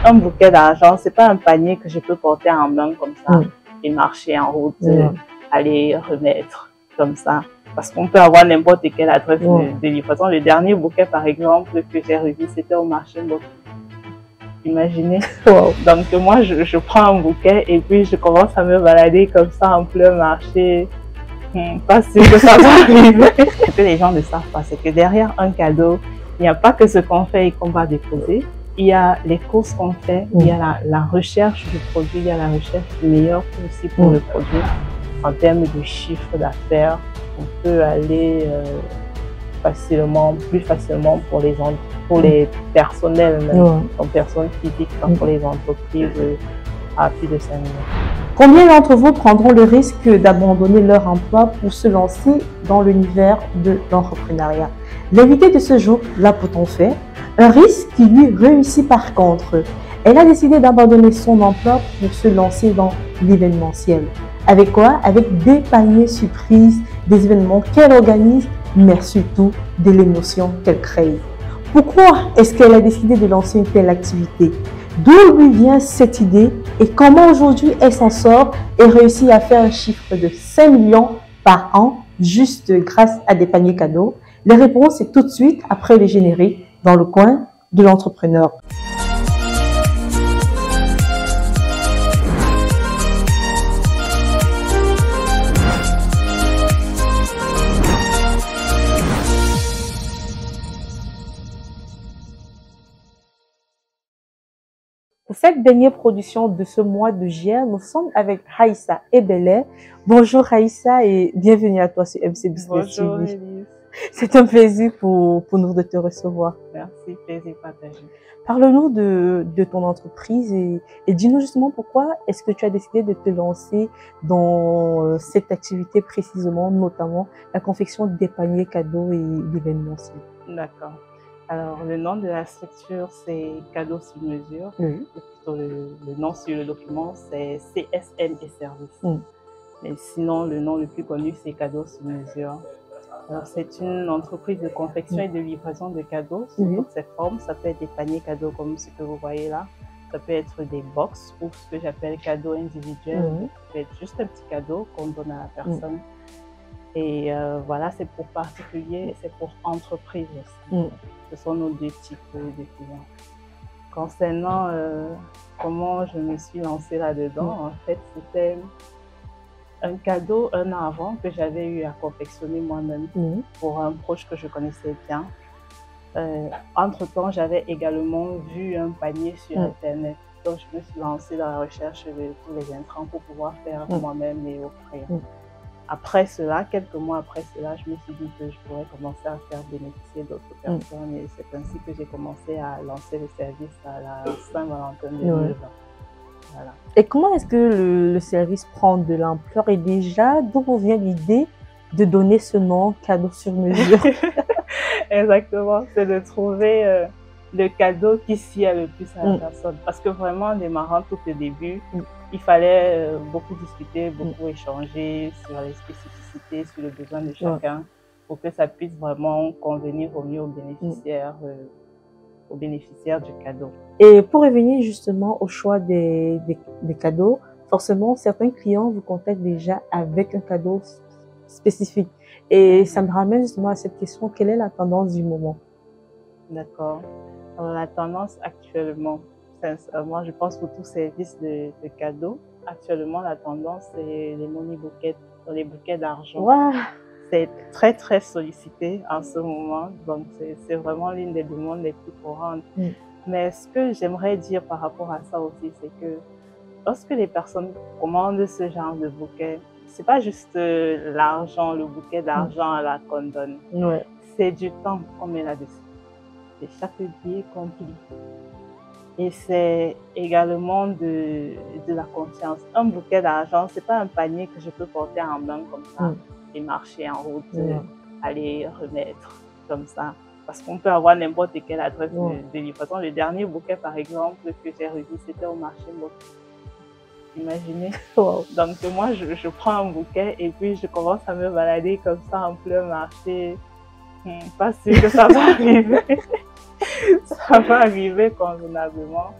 un bouquet d'argent, c'est pas un panier que je peux porter en main comme ça et marcher en route, aller remettre comme ça. Parce qu'on peut avoir n'importe quelle adresse de livraison. Le dernier bouquet, par exemple, que j'ai revu, c'était au marché Mboki. Imaginez. Donc moi, je prends un bouquet et puis je commence à me balader comme ça en plein marché. Pas sûr que ça va arriver. Ce que les gens ne savent pas, c'est que derrière un cadeau, il n'y a pas que ce qu'on fait et qu'on va déposer. Il y a les courses qu'on fait, il y a la recherche du produit, il y a la recherche du meilleur aussi pour le produit. En termes de chiffre d'affaires, on peut aller plus facilement pour les personnels, comme personnes physiques, pour les entreprises à plus de 5 millions. Combien d'entre vous prendront le risque d'abandonner leur emploi pour se lancer dans l'univers de l'entrepreneuriat? L'invité de ce jour l'a pourtant fait, un risque qui lui réussit par contre. Elle a décidé d'abandonner son emploi pour se lancer dans l'événementiel. Avec quoi? Avec des paniers surprises, des événements qu'elle organise, mais surtout de l'émotion qu'elle crée. Pourquoi est-ce qu'elle a décidé de lancer une telle activité? D'où lui vient cette idée et comment aujourd'hui elle s'en sort et réussit à faire un chiffre de 5 millions par an juste grâce à des paniers cadeaux? Les réponses, c'est tout de suite après les génériques dans le coin de l'entrepreneur. Pour cette dernière production de ce mois de juillet, nous sommes avec Raïssa Ebele. Bonjour Raïssa et bienvenue à toi sur MC Business TV. Bonjour Elise. C'est un plaisir pour nous de te recevoir. Merci, plaisir partagé. Parle-nous de ton entreprise et dis-nous justement pourquoi est-ce que tu as décidé de te lancer dans cette activité précisément, notamment la confection des paniers cadeaux et d'événementiel. D'accord. Alors, le nom de la structure, c'est Cadeaux sur mesure. Plutôt le nom sur le document, c'est CSM et Services. Mais sinon, le nom le plus connu, c'est Cadeaux sur mesure. Alors, c'est une entreprise de confection et de livraison de cadeaux sous toutes ses formes. Ça peut être des paniers cadeaux comme ce que vous voyez là. Ça peut être des box ou ce que j'appelle cadeaux individuels. Ça peut être juste un petit cadeau qu'on donne à la personne. Et voilà, c'est pour particulier et c'est pour entreprise aussi. Ce sont nos deux types de clients. Concernant comment je me suis lancée là-dedans, en fait, c'était un cadeau un an avant que j'avais eu à confectionner moi-même pour un proche que je connaissais bien. Entre-temps, j'avais également vu un panier sur Internet. Donc, je me suis lancée dans la recherche de tous les intrants pour pouvoir faire moi-même et offrir. Après cela, quelques mois après cela, je me suis dit que je pourrais commencer à faire bénéficier d'autres personnes et c'est ainsi que j'ai commencé à lancer le service à la Saint-Valentin 2020. Voilà. Et comment est-ce que le service prend de l'ampleur et déjà, d'où vient l'idée de donner ce nom cadeau sur mesure? Exactement, c'est de trouver le cadeau qui s'y a le plus à la personne. Parce que vraiment, en démarrant tout au début, il fallait beaucoup discuter, beaucoup échanger sur les spécificités, sur les besoins de chacun, pour que ça puisse vraiment convenir au mieux aux bénéficiaires du cadeau. Et pour revenir justement au choix des cadeaux, forcément, certains clients vous contactent déjà avec un cadeau spécifique. Et ça me ramène justement à cette question, quelle est la tendance du moment? D'accord. Alors, la tendance actuellement, sincèrement, je pense pour tout service de cadeaux, actuellement, la tendance, c'est les money buckets, les bouquets d'argent. C'est très, très sollicité en ce moment. Donc, c'est vraiment l'une des demandes les plus courantes. Mais ce que j'aimerais dire par rapport à ça aussi, c'est que lorsque les personnes commandent ce genre de bouquet, c'est pas juste l'argent, le bouquet d'argent là qu'on donne. C'est du temps qu'on met là-dessus. C'est chaque billet qu'on plie. Et c'est également de la confiance. Un bouquet d'argent, c'est pas un panier que je peux porter en main comme ça et marcher en route, aller remettre comme ça. Parce qu'on peut avoir n'importe quelle adresse de livraison. Le dernier bouquet, par exemple, que j'ai revu, c'était au marché Mboki. Imaginez. Donc moi, je prends un bouquet et puis je commence à me balader comme ça en plein marché. Pas sûr que ça va arriver. Ça va arriver convenablement.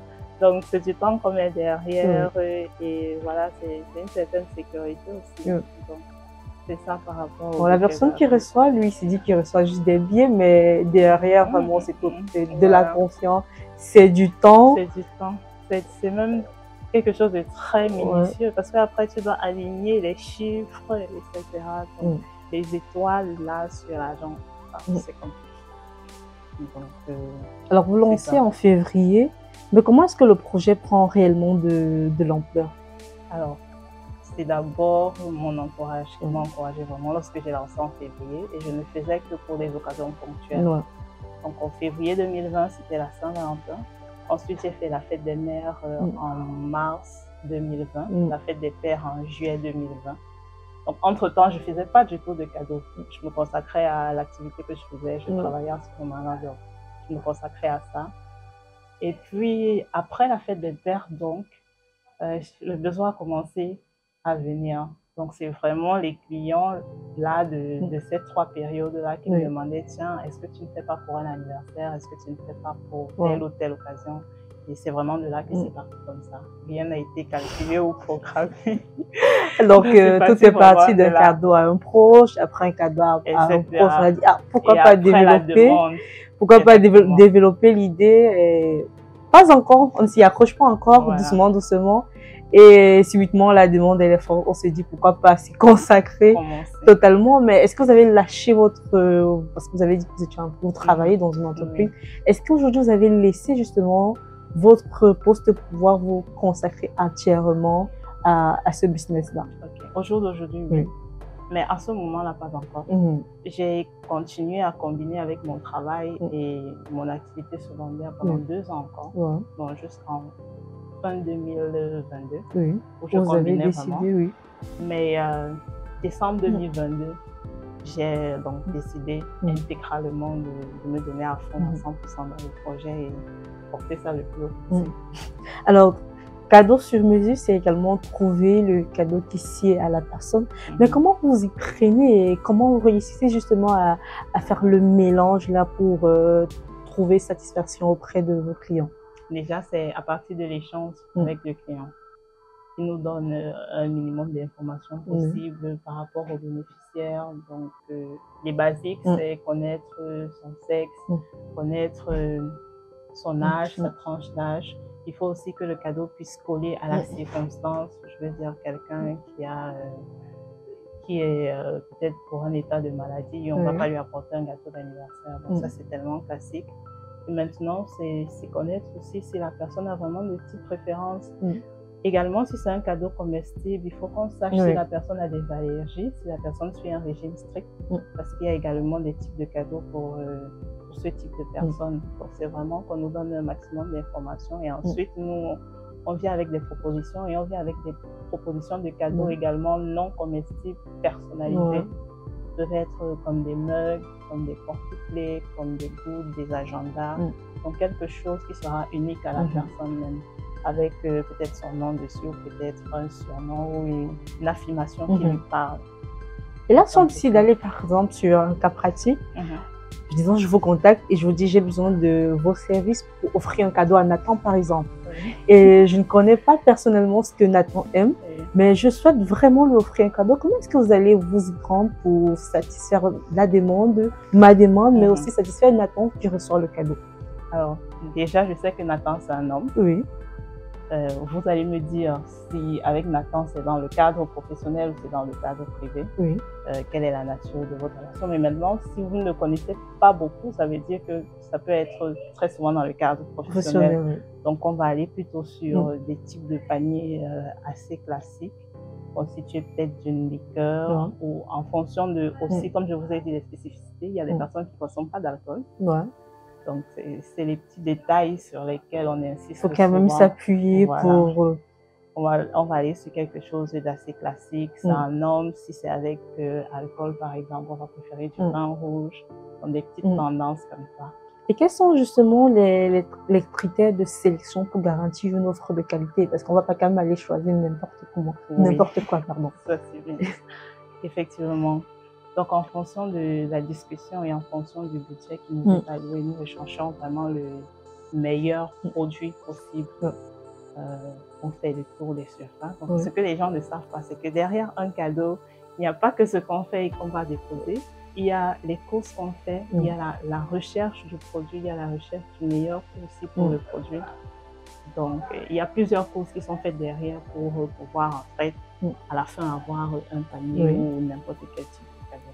Donc, c'est du temps qu'on met derrière et voilà, c'est une certaine sécurité aussi. Donc, c'est ça par rapport au la personne qui reçoit, lui, il s'est dit qu'il reçoit juste des billets, mais derrière, vraiment, c'est de la confiance, c'est du temps. C'est du temps. C'est même quelque chose de très minutieux parce qu'après, tu dois aligner les chiffres, etc. Donc, les étoiles là sur l'argent, c'est compliqué. Donc, alors, vous lancez en février, mais comment est-ce que le projet prend réellement de l'ampleur? Alors, c'est d'abord mon entourage qui m'a encouragé vraiment lorsque j'ai lancé en février et je ne faisais que pour des occasions ponctuelles. Donc, en février 2020, c'était la Saint-Valentin. Ensuite, j'ai fait la fête des mères en mars 2020, la fête des pères en juillet 2020. Donc, entre-temps, je ne faisais pas du tout de cadeaux. Je me consacrais à l'activité que je faisais. Je travaillais en ce moment-là, donc je me consacrais à ça. Et puis, après la fête des pères, donc, le besoin a commencé à venir. Donc, c'est vraiment les clients là de ces 3 périodes-là qui me demandaient, tiens, est-ce que tu ne fais pas pour un anniversaire? Est-ce que tu ne fais pas pour telle ou telle occasion? Et c'est vraiment de là que c'est parti comme ça. Rien n'a été calculé ou programmé. Donc, tout est parti d'un cadeau à un proche, après un cadeau à un proche. On a dit, ah, pourquoi pas développer l'idée? Pas encore, on ne s'y accroche pas encore, doucement, doucement. Et subitement, la demande, elle est forte. On se dit, pourquoi pas s'y consacrer totalement. Mais est-ce que vous avez lâché votre... parce que vous avez dit que vous travaillez dans une entreprise. Est-ce qu'aujourd'hui, vous avez laissé justement votre poste pour pouvoir vous consacrer entièrement à ce business-là? Au jour d'aujourd'hui, oui. Mais à ce moment-là, pas encore. J'ai continué à combiner avec mon travail et mon activité secondaire pendant 2 ans encore. Donc, jusqu'en fin 2022. Où je combinais vraiment. Mais décembre 2022, j'ai donc décidé intégralement de me donner à fond, à 100% dans le projet et porter ça le plus haut possible. Alors, cadeau sur mesure, c'est également trouver le cadeau qui sied à la personne. Mais comment vous y prenez et comment vous réussissez justement à faire le mélange là pour trouver satisfaction auprès de vos clients? Déjà, c'est à partir de l'échange avec le client. Il nous donne un minimum d'informations possibles par rapport aux bénéficiaires. Donc, les basiques, c'est connaître son sexe, connaître son âge, sa tranche d'âge. Il faut aussi que le cadeau puisse coller à la circonstance. Je veux dire, quelqu'un qui est peut-être pour un état de maladie, on ne va pas lui apporter un gâteau d'anniversaire. Donc ça, c'est tellement classique. Et maintenant, c'est connaître aussi si la personne a vraiment de petites préférences. Également, si c'est un cadeau comestible, il faut qu'on sache si la personne a des allergies, si la personne suit un régime strict, parce qu'il y a également des types de cadeaux pour ce type de personnes. Donc, c'est vraiment qu'on nous donne un maximum d'informations et ensuite, nous, on vient avec des propositions et on vient avec des propositions de cadeaux également non comestibles, personnalisés. Peuvent être comme des mugs, comme des porte-clés, comme des gouttes, des agendas. Donc, quelque chose qui sera unique à la personne même, avec peut-être son nom dessus ou peut-être un surnom ou une affirmation qui lui parle. Et là, si on décide d'aller par exemple sur un cas pratique, disons je vous contacte et je vous dis j'ai besoin de vos services pour offrir un cadeau à Nathan par exemple. Et je ne connais pas personnellement ce que Nathan aime, mais je souhaite vraiment lui offrir un cadeau. Comment est-ce que vous allez vous y prendre pour satisfaire la demande, ma demande, mais aussi satisfaire Nathan qui reçoit le cadeau? Alors, déjà, je sais que Nathan, c'est un homme. Vous allez me dire si avec Nathan, c'est dans le cadre professionnel ou c'est dans le cadre privé. Quelle est la nature de votre relation. Mais maintenant, si vous ne le connaissez pas beaucoup, ça veut dire que ça peut être très souvent dans le cadre professionnel. Donc, on va aller plutôt sur des types de paniers assez classiques, constitués peut-être d'une liqueur ou en fonction de aussi, comme je vous ai dit, des spécificités. Il y a des personnes qui ne consomment pas d'alcool. Donc, c'est les petits détails sur lesquels on insiste. Il faut quand même s'appuyer pour... On va aller sur quelque chose d'assez classique. C'est un homme, si c'est avec alcool, par exemple, on va préférer du vin rouge. Donc, des petites tendances comme ça. Et quels sont justement les critères de sélection pour garantir une offre de qualité? Parce qu'on ne va pas quand même aller choisir n'importe quoi, pardon. Ça, c'est bien. Effectivement. Donc, en fonction de la discussion et en fonction du budget qui nous est alloué, nous recherchons vraiment meilleur produit possible. On fait le tour des surfaces. Donc, ce que les gens ne savent pas, c'est que derrière un cadeau, il n'y a pas que ce qu'on fait et qu'on va déposer. Il y a les courses qu'on fait, il y a la recherche du produit, il y a la recherche du meilleur aussi pour le produit. Donc, il y a plusieurs courses qui sont faites derrière pour pouvoir, en fait, à la fin, avoir un panier ou n'importe quel type de cadeau.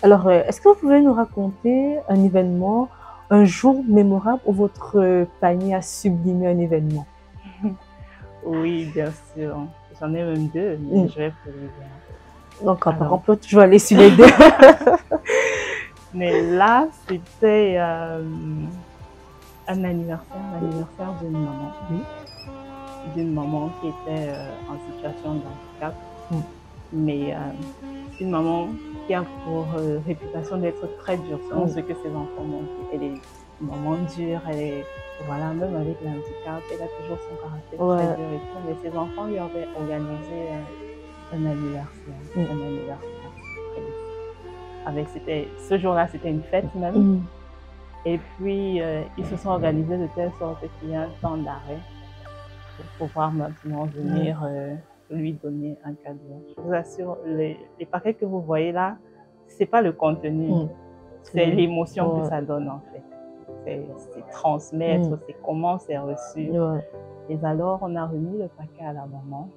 Alors, est-ce que vous pouvez nous raconter un événement, un jour mémorable où votre panier a sublimé un événement? Oui, bien sûr. J'en ai même deux, mais je vais pour les deux. Donc, on peut toujours aller sur les deux. Mais là, c'était un anniversaire d'une maman. D'une maman qui était en situation de handicap. Mais c'est une maman qui a pour réputation d'être très dure, selon ce que ses enfants montrent. Elle est une maman dure, elle est, voilà, même avec le handicap, elle a toujours son caractère très dur et tout. Mais ses enfants lui avaient organisé un anniversaire. Ce jour-là, c'était une fête même. Et puis, ils se sont organisés de telle sorte qu'il y a un temps d'arrêt pour pouvoir maintenant venir lui donner un cadeau. Je vous assure, les paquets que vous voyez là, c'est pas le contenu, c'est l'émotion que ça donne en fait. C'est transmettre, c'est comment c'est reçu. Et alors, on a remis le paquet à la maman.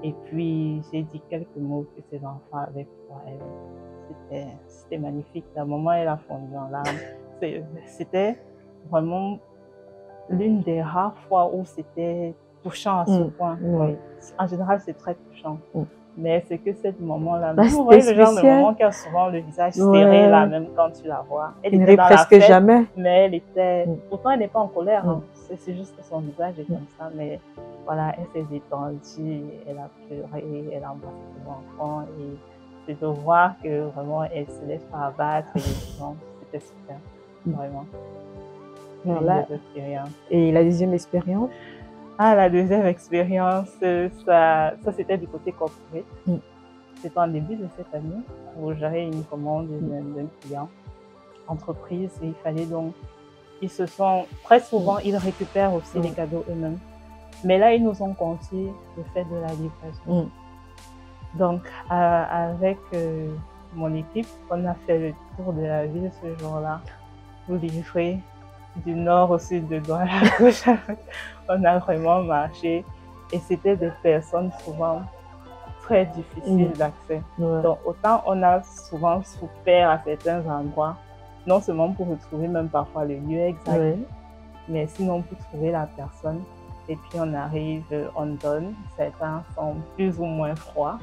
Et puis, j'ai dit quelques mots que ses enfants avaient pour elle. C'était magnifique. La maman, elle a fondu en larmes. C'était vraiment l'une des rares fois où c'était touchant à ce point. En général, c'est très touchant. Mais c'est que cette maman-là, vous voyez le genre de maman qui a souvent le visage serré là, même quand tu la vois. Elle était dans presque la fête, jamais. mais elle était... Pourtant, elle n'est pas en colère. C'est juste que son visage est comme ça. Mais voilà, elle s'est détendue, elle a pleuré, elle a embrassé ses enfants. Et c'est de voir que vraiment, elle ne se laisse pas abattre. C'était super, vraiment. Voilà. Et la deuxième expérience? La deuxième expérience, ça c'était du côté corporate. C'était en début de cette année où j'avais une commande d'un client, entreprise, et il fallait donc, très souvent, ils récupèrent aussi les cadeaux eux-mêmes. Mais là, ils nous ont confié le fait de la livraison. Donc, avec mon équipe, on a fait le tour de la ville ce jour-là pour livrer du nord au sud, de droite à gauche. On a vraiment marché et c'était des personnes souvent très difficiles d'accès. Donc autant on a souvent souffert à certains endroits, non seulement pour retrouver même parfois le lieu exact, mais sinon pour trouver la personne. Et puis on arrive, on donne, certains sont plus ou moins froids.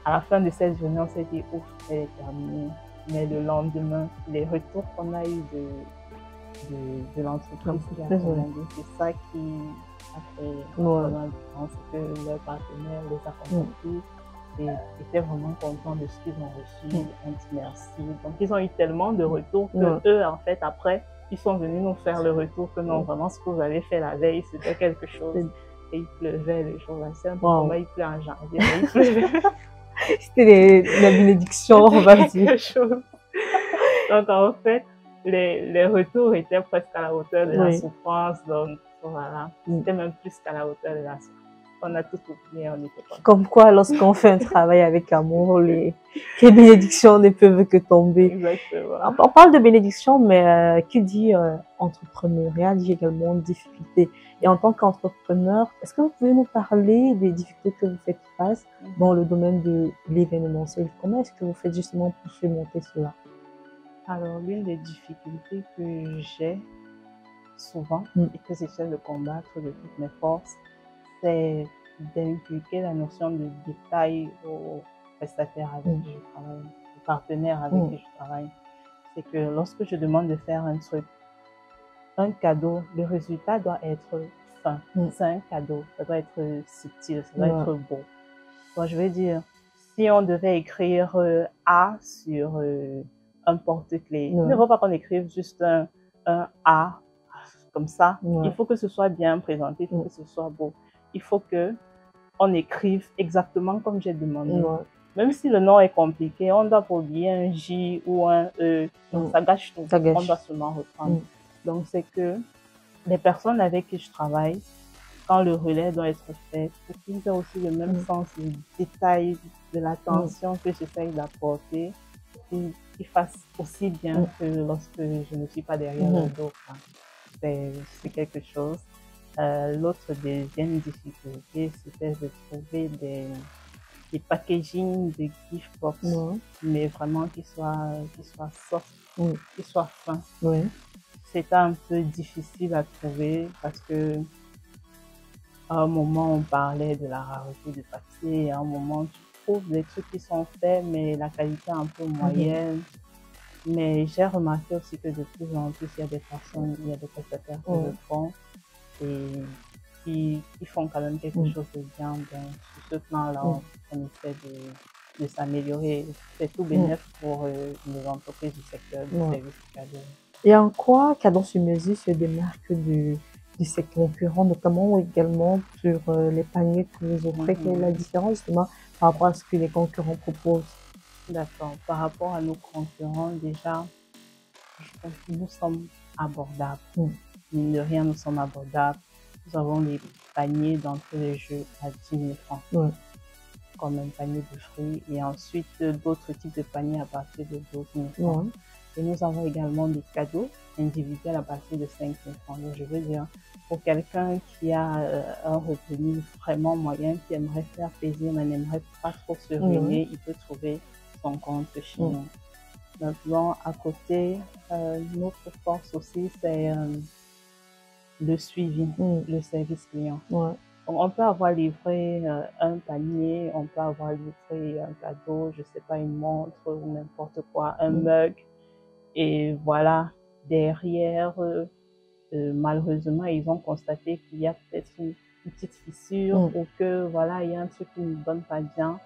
À la fin de cette journée, on s'est dit, ouf, elle est terminée. Mais le lendemain, les retours qu'on a eu de l'entreprise qui a commandé, c'est ça qui a fait vraiment la différence, que leurs partenaires les a compris et étaient vraiment contents de ce qu'ils ont reçu, un petit merci. Donc ils ont eu tellement de retours que eux, en fait, après, ils sont venus nous faire le retour que non, vraiment ce que vous avez fait la veille, c'était quelque chose. Et il pleuvait le jour-là. C'est un peu comme il pleut en janvier, mais il pleuvait. C'était la bénédiction, on va dire. Quelque chose. Donc en fait, les retours étaient presque à la hauteur de la souffrance. Donc voilà, c'était même plus qu'à la hauteur de la souffrance. On a tout oublié, on était contents. Comme quoi, lorsqu'on fait un travail avec amour, les bénédictions ne peuvent que tomber. Exactement. On parle de bénédictions, mais qui dit entrepreneuriat dit également difficulté. Et en tant qu'entrepreneur, est-ce que vous pouvez nous parler des difficultés que vous faites face dans le domaine de l'événementiel? Comment est-ce que vous faites justement pour surmonter cela? Alors, l'une des difficultés que j'ai souvent et que j'essaie de combattre de toutes mes forces, c'est d'inculquer la notion de détail aux prestataires avec qui je travaille, aux partenaires avec qui je travaille. C'est que lorsque je demande de faire un truc, un cadeau, le résultat doit être fin. C'est un cadeau, ça doit être subtil, ça doit être beau. Donc, je veux dire, si on devait écrire A sur un porte-clés, il ne faut pas qu'on écrive juste un A comme ça. Il faut que ce soit bien présenté, il faut que ce soit beau. Il faut que on écrive exactement comme j'ai demandé. Même si le nom est compliqué, on doit pas oublier un J ou un E. Donc ça gâche tout. On doit seulement reprendre. Donc, c'est que les personnes avec qui je travaille, quand le relais doit être fait, il faut qu'ils aient aussi le même sens du détail, de l'attention que j'essaye d'apporter, qu'ils fassent aussi bien que lorsque je ne suis pas derrière le dos. C'est quelque chose. L'autre deuxième difficulté, c'était de trouver des packaging de gift box, mais vraiment qui soient soft, qui soient fins. C'était un peu difficile à trouver parce que à un moment on parlait de la rareté du papier, et à un moment tu trouves des trucs qui sont faits mais la qualité est un peu moyenne. Mais j'ai remarqué aussi que de plus en plus il y a des personnes, il y a des prestataires qui le font et qui font quand même quelque chose de bien. Donc, sur ce plan-là, on essaie de s'améliorer. C'est tout bénéfique pour les entreprises du secteur du service cadeau. Et en quoi Cadence sur mesure se démarque de ses concurrents, notamment également sur les paniers que vous offrez? Quelle est la différence justement par rapport à ce que les concurrents proposent? D'accord. Par rapport à nos concurrents, déjà, je pense que nous sommes abordables. Mine de rien, nous sommes abordables. Nous avons des paniers dans tous les jeux à 10 000 francs, comme un panier de fruits, et ensuite d'autres types de paniers à partir de 12 000 francs. Et nous avons également des cadeaux individuels à partir de 5 000 francs. Donc, je veux dire, pour quelqu'un qui a un revenu vraiment moyen, qui aimerait faire plaisir, mais n'aimerait pas trop se ruiner, il peut trouver son compte chez nous. Maintenant, à côté, notre force aussi, c'est le suivi, le service client. Donc, on peut avoir livré un panier, on peut avoir livré un cadeau, je sais pas, une montre ou n'importe quoi, un mug. Et voilà, derrière, malheureusement, ils ont constaté qu'il y a peut-être une petite fissure ou que voilà, il y a un truc qui ne donne pas bien.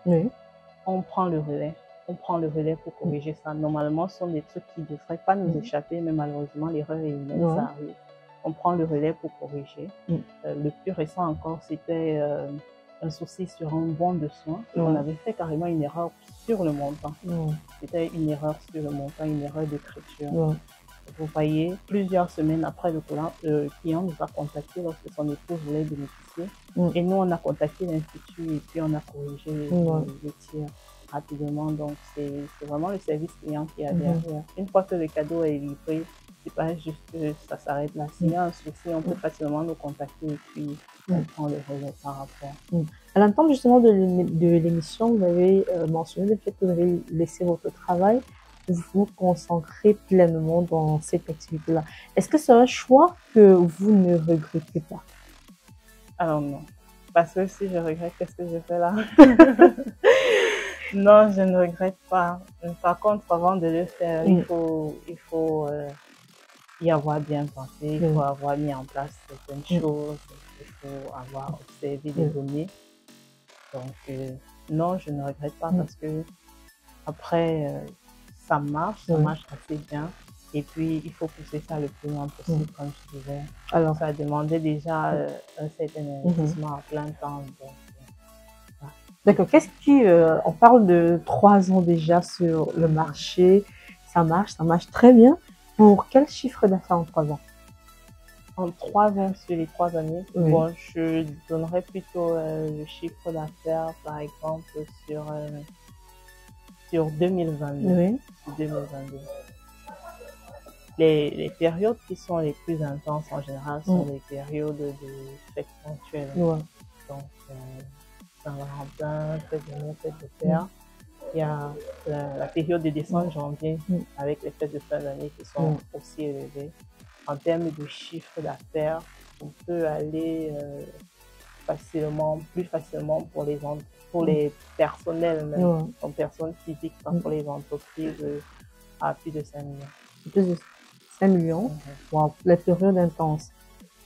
On prend le relais. On prend le relais pour corriger ça. Normalement, ce sont des trucs qui ne devraient pas nous échapper, mais malheureusement, l'erreur est humaine, ça arrive. On prend le relais pour corriger. Le plus récent encore, c'était un souci sur un bon de soins. On avait fait carrément une erreur sur le montant. C'était une erreur sur le montant, une erreur d'écriture. Vous voyez, plusieurs semaines après, le client nous a contacté lorsque son épouse voulait bénéficier. Et nous, on a contacté l'Institut et puis on a corrigé le tir rapidement. Donc, c'est vraiment le service client qui a derrière. Une fois que le cadeau est livré, c'est pas juste que ça s'arrête là. S'il y a un souci, on peut facilement nous contacter et puis on prend le relais par rapport. À l'entente justement de l'émission, vous avez mentionné le fait que vous avez laissé votre travail pour vous concentrer pleinement dans cette activité-là. Est-ce que c'est un choix que vous ne regrettez pas? Alors non. Parce que si je regrette, qu'est-ce que je fais là? Non, je ne regrette pas. Par contre, avant de le faire, il faut y avoir bien pensé, il faut avoir mis en place certaines choses, il faut avoir observé des données. Donc, non, je ne regrette pas parce que après, ça marche assez bien. Et puis, il faut pousser ça le plus loin possible, comme je disais. Alors, ça demandait déjà un certain investissement à plein temps. D'accord. Qu'est-ce qui, on parle de 3 ans déjà sur le marché, ça marche très bien. Pour quel chiffre d'affaires en 3 ans? En 3 ans, sur les 3 années, bon, je donnerais plutôt le chiffre d'affaires, par exemple, sur 2022. 2022. Les périodes qui sont les plus intenses en général sont les périodes de fêtes ponctuelles. Donc, Saint-Valentin, fête de Noël, fête de Père. Il y a la période de décembre-janvier avec les fêtes de fin d'année qui sont aussi élevées. En termes de chiffre d'affaires, on peut aller plus facilement pour les personnels, même, en personnes physiques, pour les entreprises, à plus de 5 millions. Plus de 5 millions pour les périodes intenses?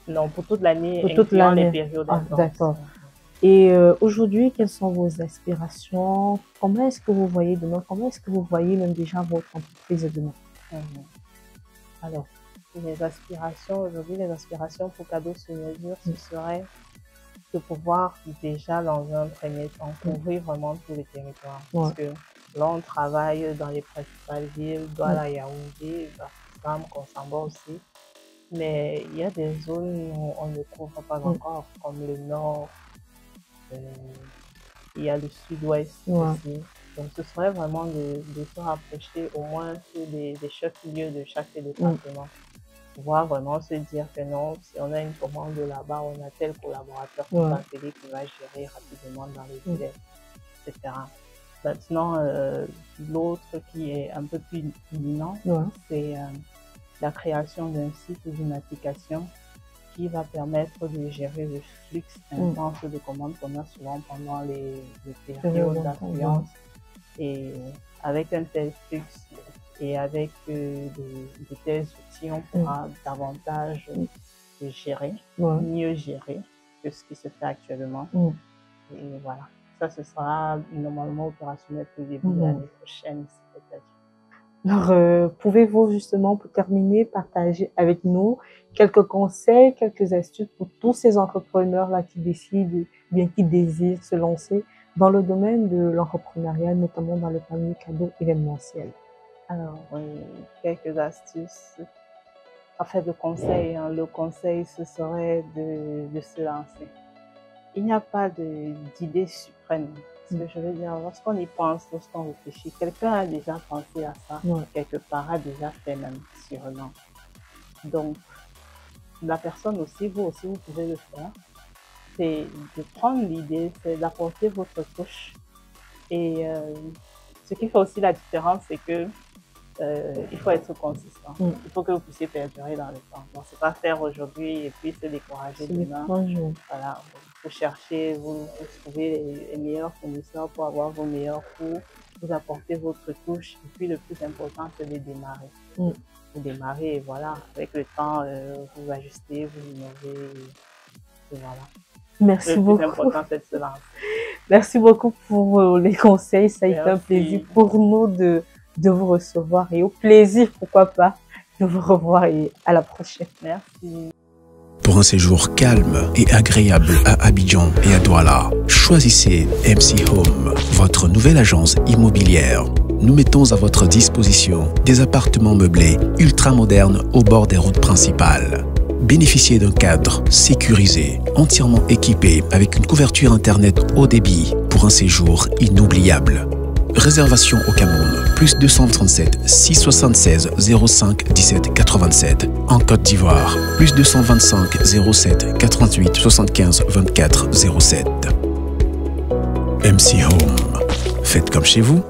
Non, pour toute l'année, incluant les périodes intenses. D'accord. Et aujourd'hui, quelles sont vos aspirations? Comment est-ce que vous voyez demain? Comment est-ce que vous voyez même déjà votre entreprise demain? Alors, les aspirations, aujourd'hui, les aspirations pour Cadeau sur mesure, ce serait de pouvoir déjà, dans un premier temps, couvrir vraiment tous les territoires. Parce que là, on travaille dans les principales villes, Douala, Yaoundé, Bassam, Konsamba aussi. Mais il y a des zones où on ne couvre pas encore, comme le nord, il y a le sud-ouest aussi. Donc ce serait vraiment de se rapprocher au moins sur des chefs-lieux de chaque département. Pouvoir vraiment se dire que non, si on a une commande là-bas, on a tel collaborateur qui va gérer rapidement dans les délais, etc. Maintenant, l'autre qui est un peu plus imminent, c'est la création d'un site ou d'une application qui va permettre de gérer le flux intense de commandes qu'on a souvent pendant les périodes d'affluence. Et avec un tel flux et avec de tels outils, on pourra davantage gérer, mieux gérer que ce qui se fait actuellement. Et voilà, ça ce sera normalement opérationnel pour le début de l'année prochaine, peut-être. Alors, pouvez-vous justement, pour terminer, partager avec nous quelques conseils, quelques astuces pour tous ces entrepreneurs-là qui décident, bien qui désirent se lancer dans le domaine de l'entrepreneuriat, notamment dans le panier cadeau événementiel? Alors, quelques astuces. En fait, le conseil, ce serait de se lancer. Il n'y a pas d'idée suprême. Ce que je veux dire, lorsqu'on y pense, lorsqu'on réfléchit, quelqu'un a déjà pensé à ça, quelque part, a déjà fait même, sûrement. Donc, la personne aussi, vous pouvez le faire. C'est de prendre l'idée, c'est d'apporter votre touche. Et ce qui fait aussi la différence, c'est que il faut être consistant. Il faut que vous puissiez perdurer dans le temps. Donc, c'est pas faire aujourd'hui et puis se décourager demain. Voilà. Vous cherchez, vous trouvez les meilleurs fournisseurs pour avoir vos meilleurs coûts, vous apportez votre touche. Et puis, le plus important, c'est de démarrer. Vous démarrez et voilà, avec le temps, vous ajustez, vous innovez. Et voilà. Merci beaucoup. Le plus important, c'est de se lancer. Merci beaucoup pour les conseils. Ça a été un plaisir pour nous de vous recevoir et au plaisir, pourquoi pas, de vous revoir et à la prochaine. Merci. Pour un séjour calme et agréable à Abidjan et à Douala, choisissez MC Home, votre nouvelle agence immobilière. Nous mettons à votre disposition des appartements meublés ultra-modernes au bord des routes principales. Bénéficiez d'un cadre sécurisé, entièrement équipé avec une couverture Internet haut débit pour un séjour inoubliable. Réservation au Cameroun, plus 237 676 05 17 87. En Côte d'Ivoire, plus 225 07 88 75 24 07. MC Home. Faites comme chez vous.